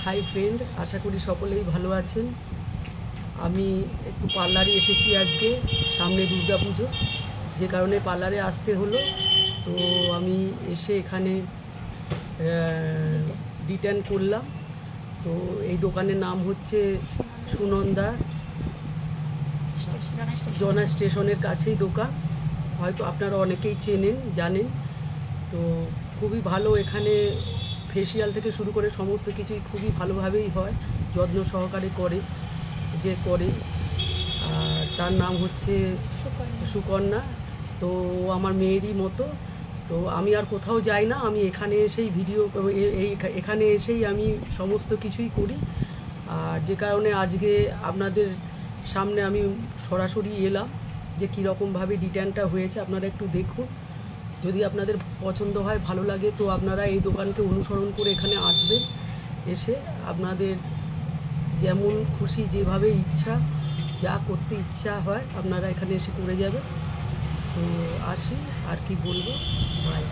Hi friend, আশা করি সকলেই ভালো আছেন। আমি একটু পার্লারে এসেছি আজকে, সামনে দুর্গা পুজো, যে কারণে পার্লারে আসতে হলো। তো আমি এসে এখানে রিটার্ন করলাম। তো এই দোকানের নাম হচ্ছে সুনন্দা, জনা স্টেশনের কাছেই দোকান। হয়তো আপনারা অনেকেই চেনেন, জানেন। তো খুবই ভালো, এখানে ফেসিয়াল থেকে শুরু করে সমস্ত কিছুই খুবই ভালোভাবেই হয়, যত্ন সহকারে করে। আর তার নাম হচ্ছে সুকন্যা। তো আমার মেয়েরই মতো। তো আমি আর কোথাও যাই না, আমি এখানে এসেই এখানে এসেই আমি সমস্ত কিছুই করি। আর যে কারণে আজকে আপনাদের সামনে আমি সরাসরি এলাম যে কীরকমভাবে রিটার্নটা হয়েছে, আপনারা একটু দেখুন। যদি আপনাদের পছন্দ হয়, ভালো লাগে, তো আপনারা এই দোকানকে অনুসরণ করে এখানে আসবেন। এসে আপনাদের যেমন খুশি, যেভাবে ইচ্ছা, যা করতে ইচ্ছা হয় আপনারা এখানে এসে করে যাবেন। তো আসি, আর কি বলবো, বাই।